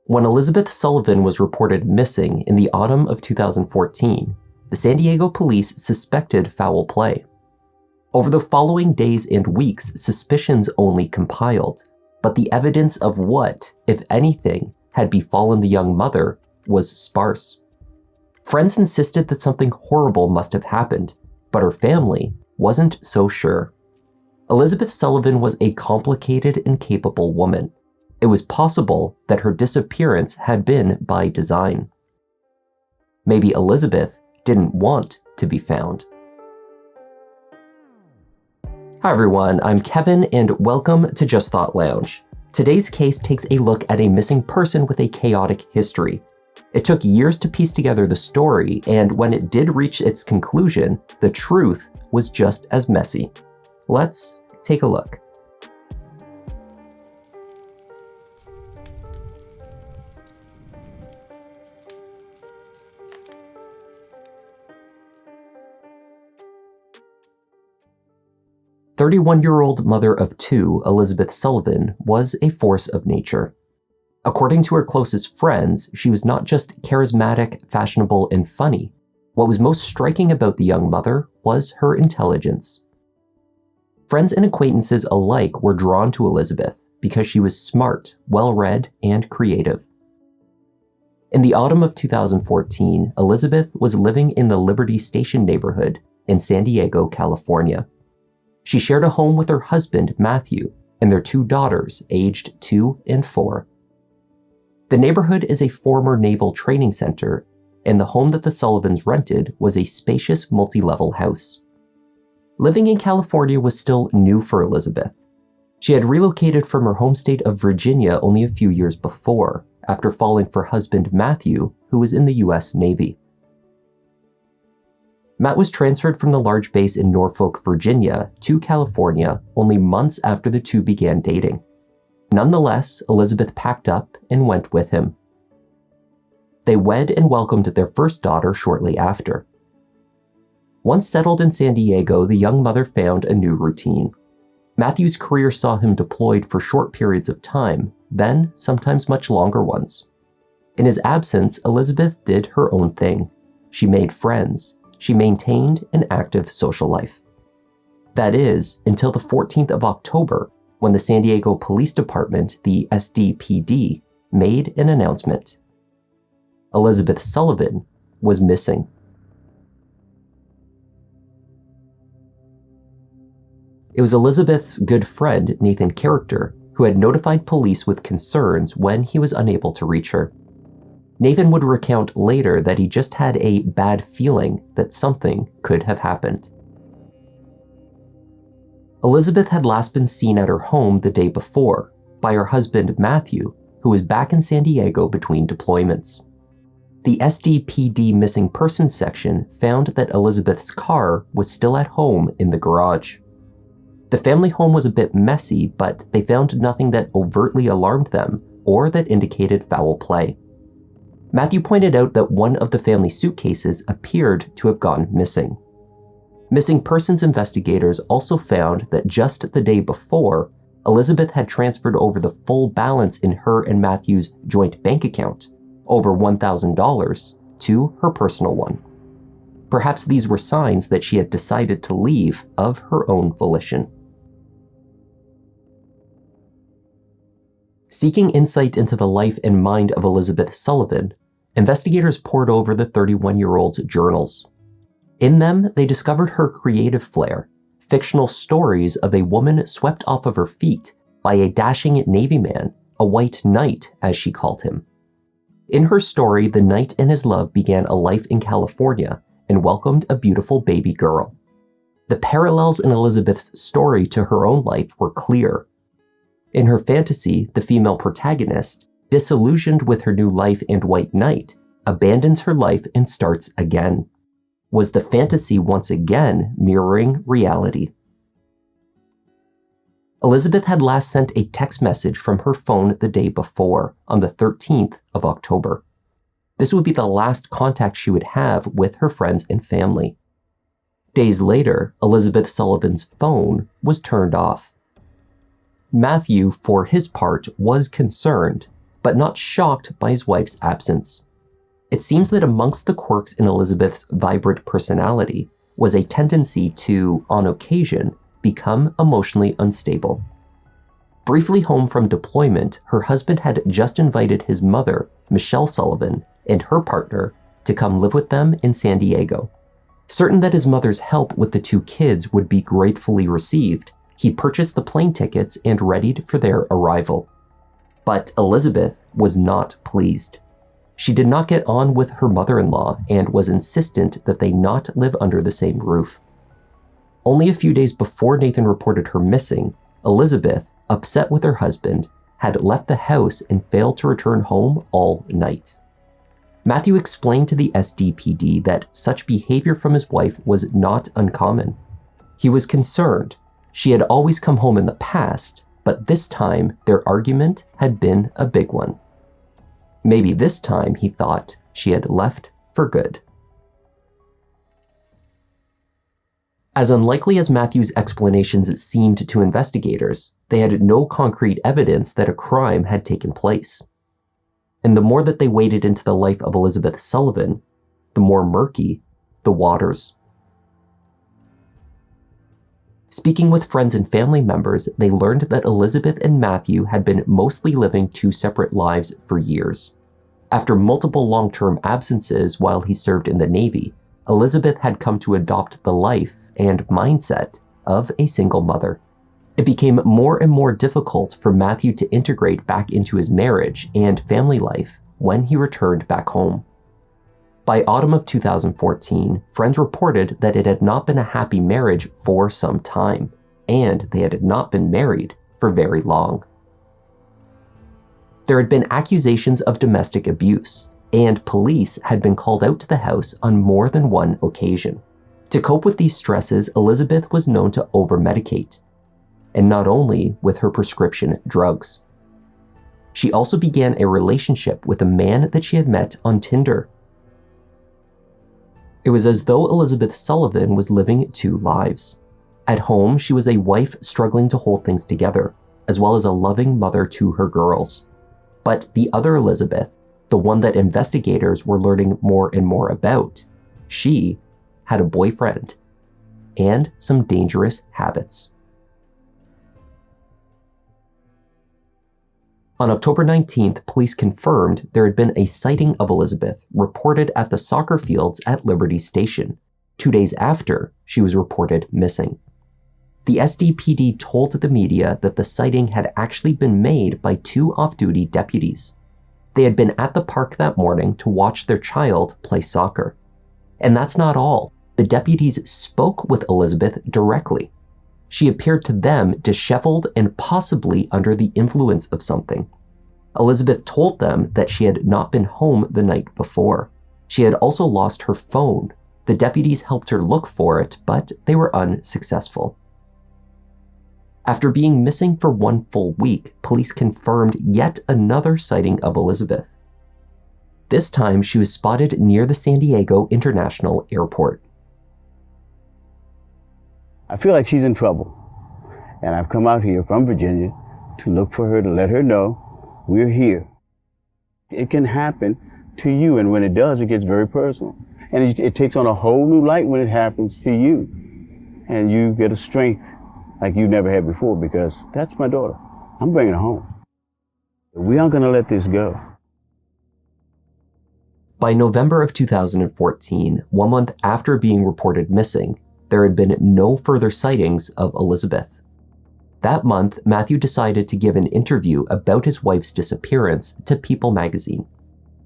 When Elizabeth Sullivan was reported missing in the autumn of 2014, the San Diego police suspected foul play. Over the following days and weeks, suspicions only compiled, but the evidence of what, if anything, had befallen the young mother was sparse. Friends insisted that something horrible must have happened, but her family wasn't so sure. Elizabeth Sullivan was a complicated and capable woman. It was possible that her disappearance had been by design. Maybe Elizabeth didn't want to be found. Hi everyone, I'm Kevin and welcome to Just Thought Lounge. Today's case takes a look at a missing person with a chaotic history. It took years to piece together the story, and when it did reach its conclusion, the truth was just as messy. Let's take a look. "31-year-old mother of two, Elizabeth Sullivan, was a force of nature. According to her closest friends, she was not just charismatic, fashionable, and funny. What was most striking about the young mother was her intelligence. Friends and acquaintances alike were drawn to Elizabeth because she was smart, well-read, and creative. In the autumn of 2014, Elizabeth was living in the Liberty Station neighborhood in San Diego, California. She shared a home with her husband, Matthew, and their two daughters, aged 2 and 4. The neighborhood is a former naval training center, and the home that the Sullivans rented was a spacious multi-level house. Living in California was still new for Elizabeth. She had relocated from her home state of Virginia only a few years before, after falling for husband Matthew, who was in the US Navy. Matt was transferred from the large base in Norfolk, Virginia, to California only months after the two began dating. Nonetheless, Elizabeth packed up and went with him. They wed and welcomed their first daughter shortly after. Once settled in San Diego, the young mother found a new routine. Matthew's career saw him deployed for short periods of time, then sometimes much longer ones. In his absence, Elizabeth did her own thing. She made friends. She maintained an active social life. That is, until the 14th of October, when the San Diego Police Department, the SDPD, made an announcement. Elizabeth Sullivan was missing. It was Elizabeth's good friend, Nathan Character, who had notified police with concerns when he was unable to reach her. Nathan would recount later that he just had a bad feeling that something could have happened. Elizabeth had last been seen at her home the day before by her husband Matthew, who was back in San Diego between deployments. The SDPD missing persons section found that Elizabeth's car was still at home in the garage. The family home was a bit messy, but they found nothing that overtly alarmed them or that indicated foul play. Matthew pointed out that one of the family suitcases appeared to have gone missing. Missing persons investigators also found that just the day before, Elizabeth had transferred over the full balance in her and Matthew's joint bank account, over $1,000, to her personal one. Perhaps these were signs that she had decided to leave of her own volition. Seeking insight into the life and mind of Elizabeth Sullivan, investigators pored over the 31-year-old's journals. In them, they discovered her creative flair, fictional stories of a woman swept off of her feet by a dashing Navy man, a white knight, as she called him. In her story, the knight and his love began a life in California and welcomed a beautiful baby girl. The parallels in Elizabeth's story to her own life were clear. In her fantasy, the female protagonist, disillusioned with her new life and white knight, abandons her life and starts again. Was the fantasy once again mirroring reality? Elizabeth had last sent a text message from her phone the day before, on the 13th of October. This would be the last contact she would have with her friends and family. Days later, Elizabeth Sullivan's phone was turned off. Matthew, for his part, was concerned, but not shocked by his wife's absence. It seems that amongst the quirks in Elizabeth's vibrant personality was a tendency to, on occasion, become emotionally unstable. Briefly home from deployment, her husband had just invited his mother, Michelle Sullivan, and her partner to come live with them in San Diego. Certain that his mother's help with the two kids would be gratefully received, he purchased the plane tickets and readied for their arrival. But Elizabeth was not pleased. She did not get on with her mother-in-law and was insistent that they not live under the same roof. Only a few days before Nathan reported her missing, Elizabeth, upset with her husband, had left the house and failed to return home all night. Matthew explained to the SDPD that such behavior from his wife was not uncommon. He was concerned. She had always come home in the past, but this time their argument had been a big one. Maybe this time, he thought, she had left for good. As unlikely as Matthew's explanations seemed to investigators, they had no concrete evidence that a crime had taken place. And the more that they waded into the life of Elizabeth Sullivan, the more murky the waters. Speaking with friends and family members, they learned that Elizabeth and Matthew had been mostly living two separate lives for years. After multiple long-term absences while he served in the Navy, Elizabeth had come to adopt the life and mindset of a single mother. It became more and more difficult for Matthew to integrate back into his marriage and family life when he returned back home. By autumn of 2014, friends reported that it had not been a happy marriage for some time, and they had not been married for very long. There had been accusations of domestic abuse, and police had been called out to the house on more than one occasion. To cope with these stresses, Elizabeth was known to over-medicate, and not only with her prescription drugs. She also began a relationship with a man that she had met on Tinder. It was as though Elizabeth Sullivan was living two lives. At home, she was a wife struggling to hold things together, as well as a loving mother to her girls. But the other Elizabeth, the one that investigators were learning more and more about, she had a boyfriend and some dangerous habits. On October 19th, police confirmed there had been a sighting of Elizabeth reported at the soccer fields at Liberty Station, 2 days after she was reported missing. The SDPD told the media that the sighting had actually been made by two off-duty deputies. They had been at the park that morning to watch their child play soccer. And that's not all. The deputies spoke with Elizabeth directly. She appeared to them disheveled and possibly under the influence of something. Elizabeth told them that she had not been home the night before. She had also lost her phone. The deputies helped her look for it, but they were unsuccessful. After being missing for 1 full week, police confirmed yet another sighting of Elizabeth. This time, she was spotted near the San Diego International Airport. I feel like she's in trouble, and I've come out here from Virginia to look for her, to let her know we're here. It can happen to you, and when it does, it gets very personal. And it takes on a whole new light when it happens to you, and you get a strength like you never had before, because that's my daughter. I'm bringing her home. We aren't going to let this go. By November of 2014, 1 month after being reported missing, there had been no further sightings of Elizabeth. That month, Matthew decided to give an interview about his wife's disappearance to People magazine.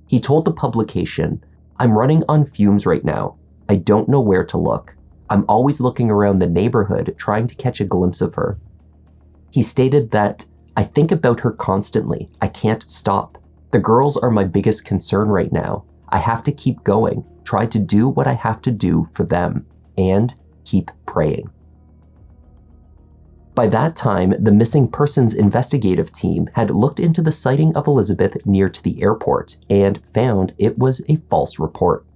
He told the publication, "I'm running on fumes right now. I don't know where to look. I'm always looking around the neighborhood trying to catch a glimpse of her." He stated that, "I think about her constantly. I can't stop. The girls are my biggest concern right now. I have to keep going, try to do what I have to do for them, and keep praying." By that time, the missing persons investigative team had looked into the sighting of Elizabeth near to the airport and found it was a false report.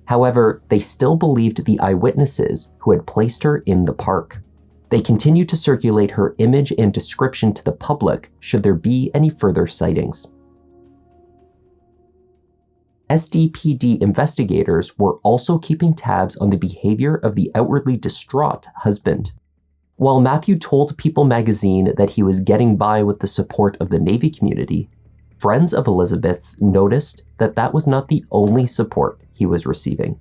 However, they still believed the eyewitnesses who had placed her in the park. They continued to circulate her image and description to the public should there be any further sightings. SDPD investigators were also keeping tabs on the behavior of the outwardly distraught husband. While Matthew told People magazine that he was getting by with the support of the Navy community, friends of Elizabeth's noticed that that was not the only support he was receiving.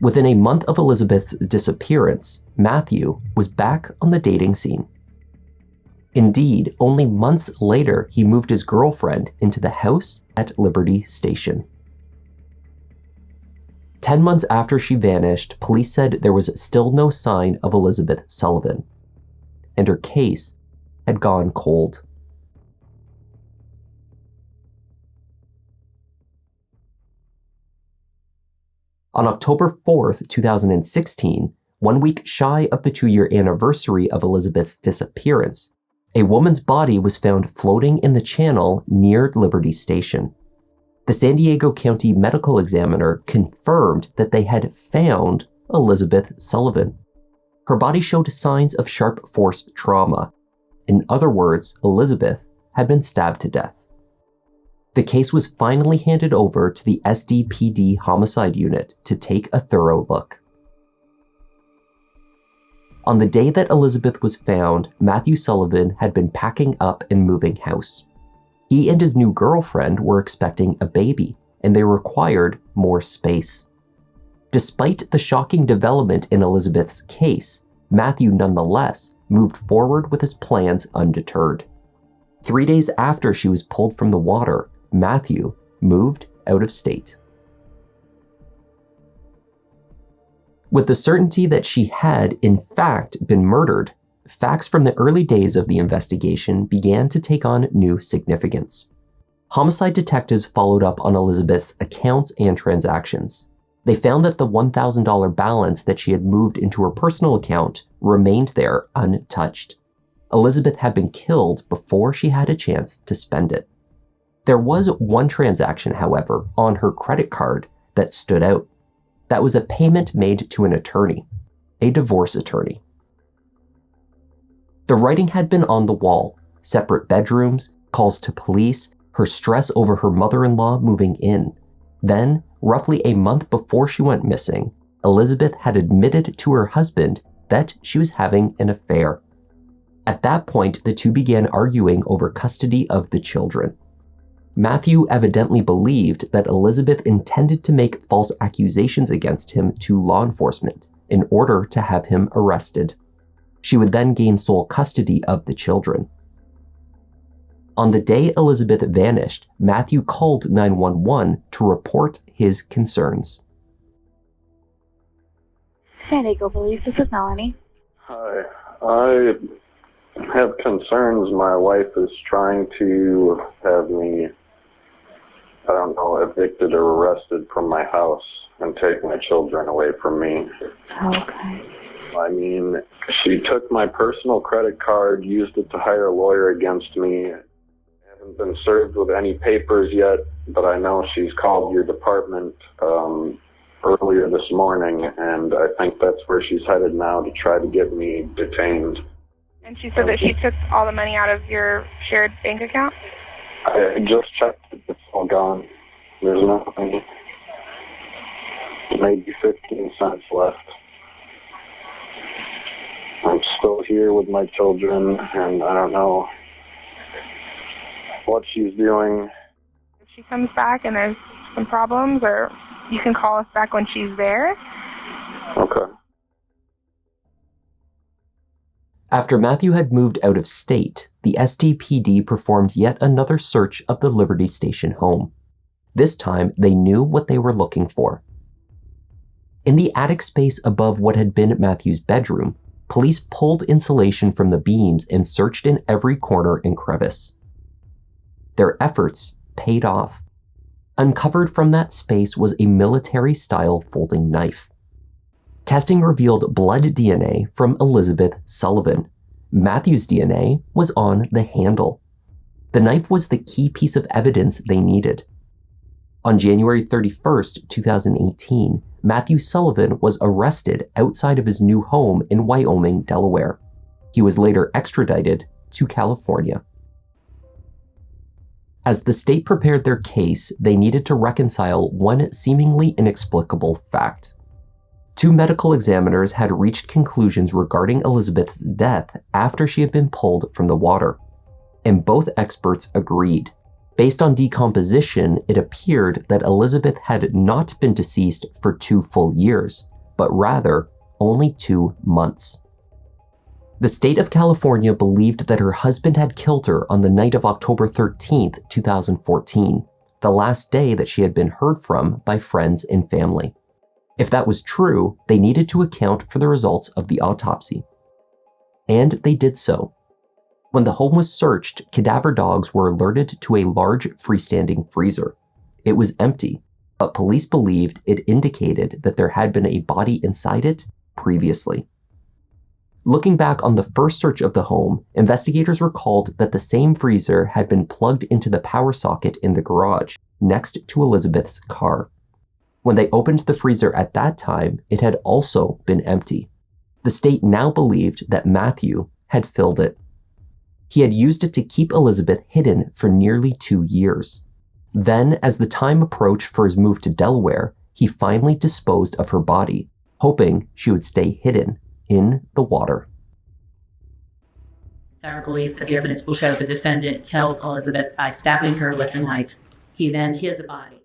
Within a month of Elizabeth's disappearance, Matthew was back on the dating scene. Indeed, only months later, he moved his girlfriend into the house at Liberty Station. 10 months after she vanished, police said there was still no sign of Elizabeth Sullivan, and her case had gone cold. On October 4th, 2016, 1 week shy of the 2-year anniversary of Elizabeth's disappearance, a woman's body was found floating in the channel near Liberty Station. The San Diego County Medical Examiner confirmed that they had found Elizabeth Sullivan. Her body showed signs of sharp force trauma. In other words, Elizabeth had been stabbed to death. The case was finally handed over to the SDPD Homicide Unit to take a thorough look. On the day that Elizabeth was found, Matthew Sullivan had been packing up and moving house. He and his new girlfriend were expecting a baby, and they required more space. Despite the shocking development in Elizabeth's case, Matthew nonetheless moved forward with his plans undeterred. 3 days after she was pulled from the water, Matthew moved out of state. With the certainty that she had, in fact, been murdered, facts from the early days of the investigation began to take on new significance. Homicide detectives followed up on Elizabeth's accounts and transactions. They found that the $1,000 balance that she had moved into her personal account remained there untouched. Elizabeth had been killed before she had a chance to spend it. There was one transaction, however, on her credit card that stood out. That was a payment made to an attorney, a divorce attorney. The writing had been on the wall: separate bedrooms, calls to police, her stress over her mother-in-law moving in. Then, roughly a month before she went missing, Elizabeth had admitted to her husband that she was having an affair. At that point, the two began arguing over custody of the children. Matthew evidently believed that Elizabeth intended to make false accusations against him to law enforcement in order to have him arrested. She would then gain sole custody of the children. On the day Elizabeth vanished, Matthew called 911 to report his concerns. San Diego Police, this is Melanie. Hi, I have concerns. My wife is trying to have me, evicted or arrested from my house and take my children away from me. Okay. I mean, she took my personal credit card, used it to hire a lawyer against me. I haven't been served with any papers yet, but I know she's called your department earlier this morning, and I think that's where she's headed now to try to get me detained. And she said that she took all the money out of your shared bank account? I just checked it. It's all gone. There's nothing. Maybe 15 cents left. I'm still here with my children, and I don't know what she's doing. If she comes back and there's some problems, or you can call us back when she's there. Okay. After Matthew had moved out of state, the SDPD performed yet another search of the Liberty Station home. This time, they knew what they were looking for. In the attic space above what had been Matthew's bedroom, police pulled insulation from the beams and searched in every corner and crevice. Their efforts paid off. Uncovered from that space was a military-style folding knife. Testing revealed blood DNA from Elizabeth Sullivan. Matthew's DNA was on the handle. The knife was the key piece of evidence they needed. On January 31st, 2018, Matthew Sullivan was arrested outside of his new home in Wyoming, Delaware. He was later extradited to California. As the state prepared their case, they needed to reconcile one seemingly inexplicable fact. 2 medical examiners had reached conclusions regarding Elizabeth's death after she had been pulled from the water, and both experts agreed. Based on decomposition, it appeared that Elizabeth had not been deceased for 2 full years, but rather only 2 months. The state of California believed that her husband had killed her on the night of October 13th, 2014, the last day that she had been heard from by friends and family. If that was true, they needed to account for the results of the autopsy. And they did so. When the home was searched, cadaver dogs were alerted to a large freestanding freezer. It was empty, but police believed it indicated that there had been a body inside it previously. Looking back on the first search of the home, investigators recalled that the same freezer had been plugged into the power socket in the garage, next to Elizabeth's car. When they opened the freezer at that time, it had also been empty. The state now believed that Matthew had filled it. He had used it to keep Elizabeth hidden for nearly 2 years. Then, as the time approached for his move to Delaware, he finally disposed of her body, hoping she would stay hidden in the water. It's our belief that the evidence will show the defendant killed Elizabeth by stabbing her with a knife. He then hid the body.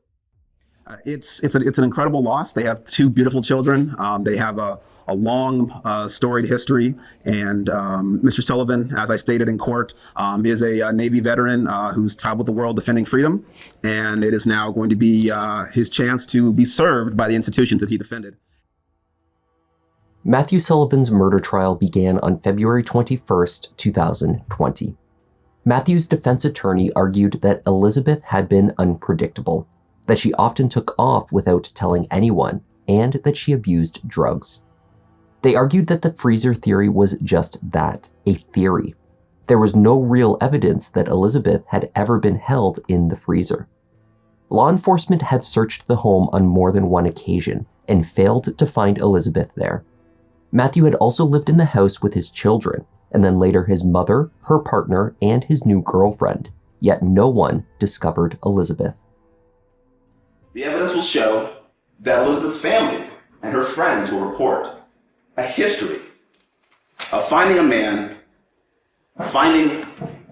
It's an incredible loss. They have 2 beautiful children. They have a long storied history, and Mr. Sullivan, as I stated in court, is a Navy veteran who's traveled the world defending freedom, and it is now going to be his chance to be served by the institutions that he defended. Matthew Sullivan's murder trial began on February 21st, 2020. Matthew's defense attorney argued that Elizabeth had been unpredictable, that she often took off without telling anyone, and that she abused drugs. They argued that the freezer theory was just that, a theory. There was no real evidence that Elizabeth had ever been held in the freezer. Law enforcement had searched the home on more than one occasion and failed to find Elizabeth there. Matthew had also lived in the house with his children, and then later his mother, her partner, and his new girlfriend, yet no one discovered Elizabeth. The evidence will show that Elizabeth's family and her friends will report a history of finding a man, finding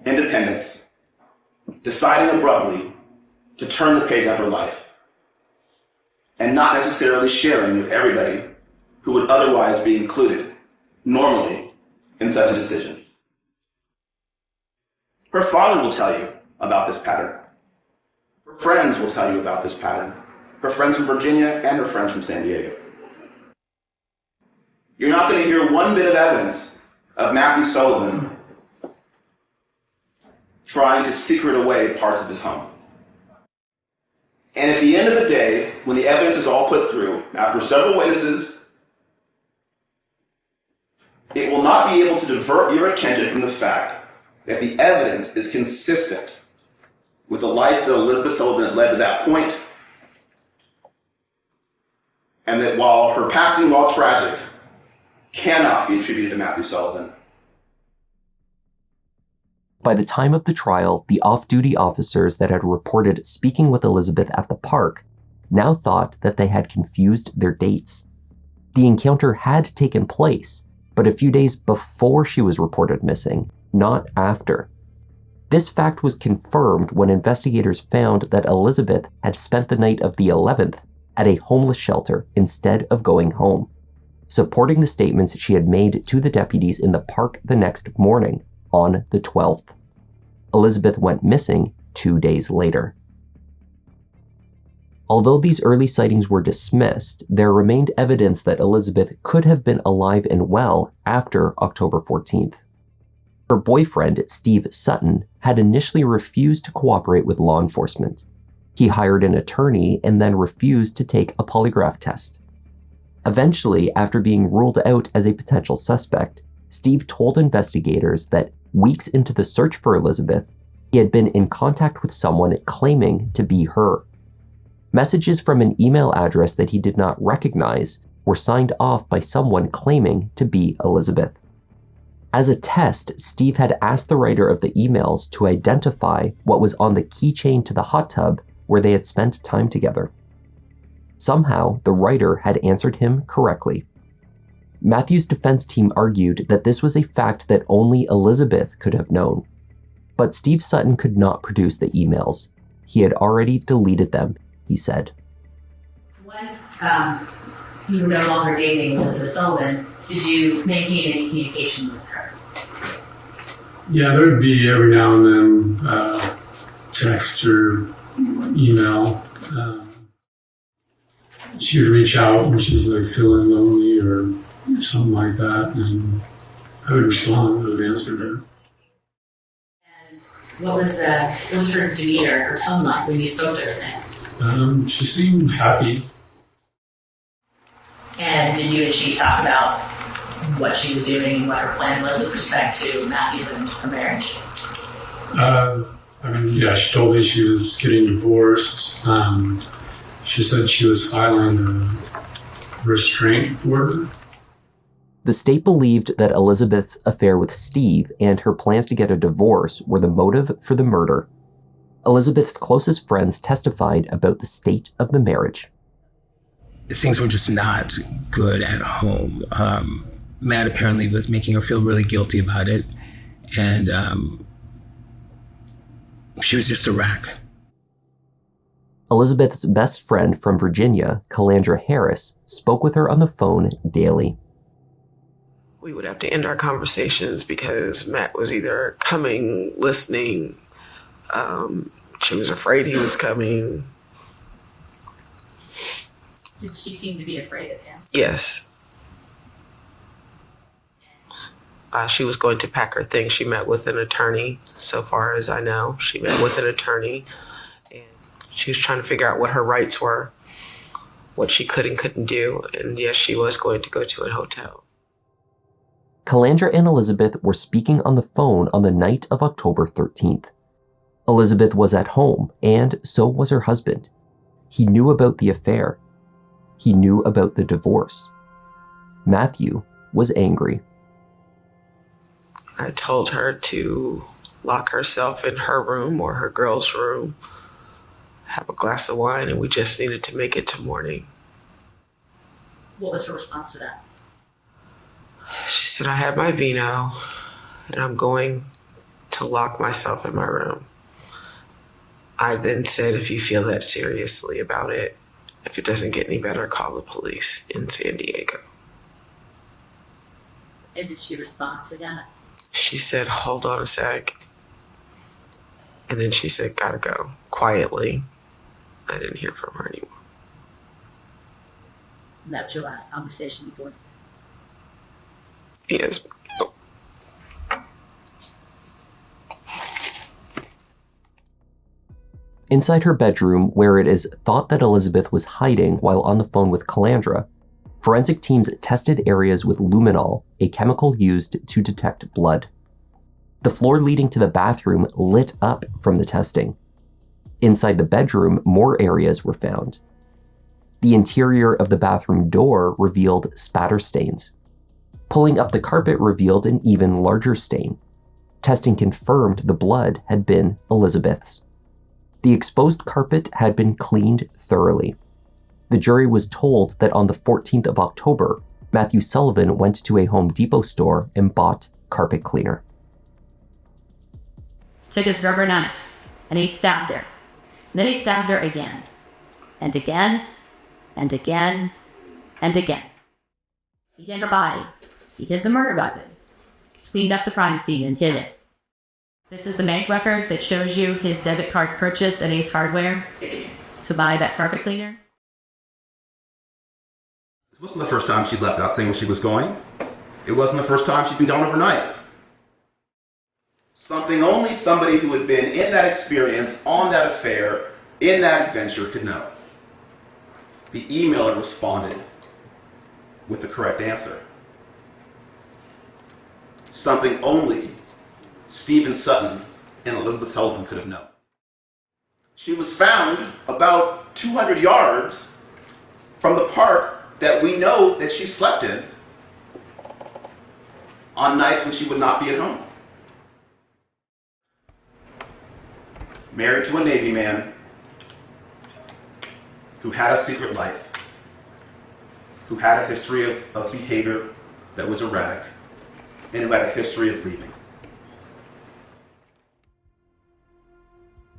independence, deciding abruptly to turn the page on her life, and not necessarily sharing with everybody who would otherwise be included normally in such a decision. Her father will tell you about this pattern. Her friends will tell you about this pattern. Her friends from Virginia and her friends from San Diego. You're not going to hear one bit of evidence of Matthew Sullivan trying to secret away parts of his home. And at the end of the day, when the evidence is all put through, after several witnesses, it will not be able to divert your attention from the fact that the evidence is consistent with the life that Elizabeth Sullivan had led to that point, and that while her passing, while tragic, cannot be attributed to Matthew Sullivan. By the time of the trial, the off-duty officers that had reported speaking with Elizabeth at the park now thought that they had confused their dates. The encounter had taken place, but a few days before she was reported missing, not after. This fact was confirmed when investigators found that Elizabeth had spent the night of the 11th at a homeless shelter instead of going home, supporting the statements she had made to the deputies in the park the next morning on the 12th. Elizabeth went missing 2 days later. Although these early sightings were dismissed, there remained evidence that Elizabeth could have been alive and well after October 14th. Her boyfriend, Steve Sutton, had initially refused to cooperate with law enforcement. He hired an attorney and then refused to take a polygraph test. Eventually, after being ruled out as a potential suspect, Steve told investigators that weeks into the search for Elizabeth, he had been in contact with someone claiming to be her. Messages from an email address that he did not recognize were signed off by someone claiming to be Elizabeth. As a test, Steve had asked the writer of the emails to identify what was on the keychain to the hot tub where they had spent time together. Somehow, the writer had answered him correctly. Matthew's defense team argued that this was a fact that only Elizabeth could have known. But Steve Sutton could not produce the emails. He had already deleted them, he said. Once you were no longer dating Elizabeth Sullivan, did you maintain any communication with her? Yeah, there would be every now and then text or email. She would reach out when she's like feeling lonely or something like that, and I would respond. I would answer her. And what was her demeanor, her tone like when you spoke to her? She seemed happy. And did you and she talk about what she was doing and what her plan was with respect to Matthew and her marriage? Yeah, she told me she was getting divorced. She said she was filing a restraint order. The state believed that Elizabeth's affair with Steve and her plans to get a divorce were the motive for the murder. Elizabeth's closest friends testified about the state of the marriage. Things were just not good at home. Matt apparently was making her feel really guilty about it, and she was just a wreck. Elizabeth's best friend from Virginia, Calandra Harris, spoke with her on the phone daily. We would have to end our conversations because Matt was either coming, listening, she was afraid he was coming. Did she seem to be afraid of him? Yes. She was going to pack her things. She met with an attorney, so far as I know. She met with an attorney, and she was trying to figure out what her rights were, what she could and couldn't do, and yes, she was going to go to a hotel. Calandra and Elizabeth were speaking on the phone on the night of October 13th. Elizabeth was at home, and so was her husband. He knew about the affair. He knew about the divorce. Matthew was angry. I told her to lock herself in her room or her girl's room, have a glass of wine, and we just needed to make it to morning. What was her response to that? She said, I had my vino, and I'm going to lock myself in my room. I then said, if you feel that seriously about it, if it doesn't get any better, call the police in San Diego. And did she respond to that? She said, hold on a sec. And then she said, gotta go, quietly. I didn't hear from her anymore. And that was your last conversation with Elizabeth? Yes. Inside her bedroom, where it is thought that Elizabeth was hiding while on the phone with Calandra, forensic teams tested areas with luminol, a chemical used to detect blood. The floor leading to the bathroom lit up from the testing. Inside the bedroom, more areas were found. The interior of the bathroom door revealed spatter stains. Pulling up the carpet revealed an even larger stain. Testing confirmed the blood had been Elizabeth's. The exposed carpet had been cleaned thoroughly. The jury was told that on the 14th of October, Matthew Sullivan went to a Home Depot store and bought carpet cleaner. Took his rubber knife, and he stabbed her. And then he stabbed her again, and again, and again, and again. He hid her body. He hid the murder weapon. Cleaned up the crime scene and hid it. This is the bank record that shows you his debit card purchase at Ace Hardware to buy that carpet cleaner. This wasn't the first time she'd left out saying where she was going. It wasn't the first time she'd been gone overnight. Something only somebody who had been in that experience, on that affair, in that adventure could know. The emailer responded with the correct answer. Something only Stephen Sutton and Elizabeth Sullivan could have known. She was found about 200 yards from the park that we know that she slept in on nights when she would not be at home. Married to a Navy man who had a secret life, who had a history of behavior that was erratic, and who had a history of leaving.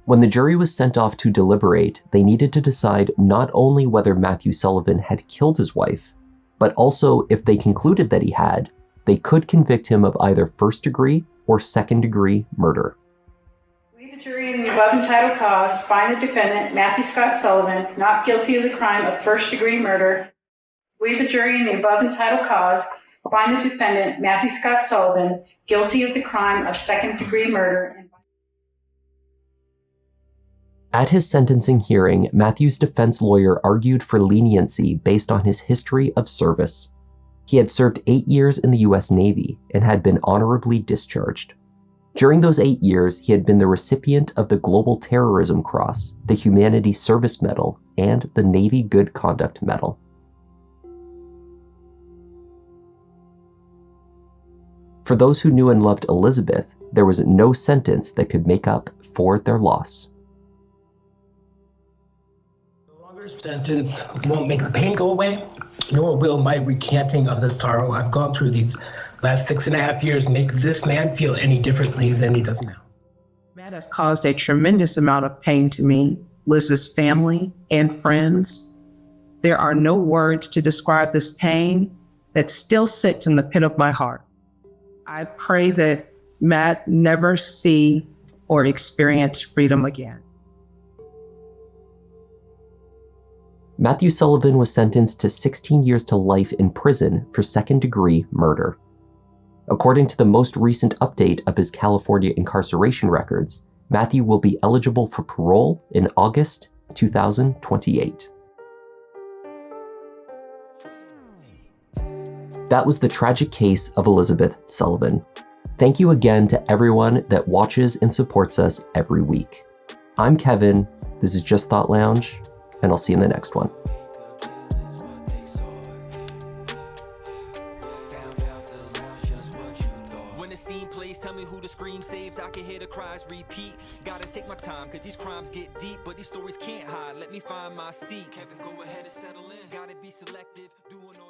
When the jury was sent off to deliberate, they needed to decide not only whether Matthew Sullivan had killed his wife, but also if they concluded that he had, they could convict him of either first-degree or second-degree murder. We, the jury in the above entitled cause, find the defendant, Matthew Scott Sullivan, not guilty of the crime of first-degree murder. We, the jury in the above entitled cause, find the defendant, Matthew Scott Sullivan, guilty of the crime of second-degree murder. At his sentencing hearing, Matthew's defense lawyer argued for leniency based on his history of service. He had served 8 years in the U.S. Navy and had been honorably discharged. During those 8 years, he had been the recipient of the Global Terrorism Cross, the Humanity Service Medal, and the Navy Good Conduct Medal. For those who knew and loved Elizabeth, there was no sentence that could make up for their loss. Sentence won't make the pain go away, nor will my recanting of the sorrow I've gone through these last 6.5 years make this man feel any differently than he does now. Matt has caused a tremendous amount of pain to me, Liz's family, and friends. There are no words to describe this pain that still sits in the pit of my heart. I pray that Matt never see or experience freedom again. Matthew Sullivan was sentenced to 16 years to life in prison for second-degree murder. According to the most recent update of his California incarceration records, Matthew will be eligible for parole in August 2028. That was the tragic case of Elizabeth Sullivan. Thank you again to everyone that watches and supports us every week. I'm Kevin, this is Just Thought Lounge, and I'll see you in the next one. When the scene plays, tell me who the scream saves. I can hear the cries repeat. Gotta take my time, cause these crimes get deep, but these stories can't hide. Let me find my seat. Kevin, go ahead and settle in. Gotta be selective, doing all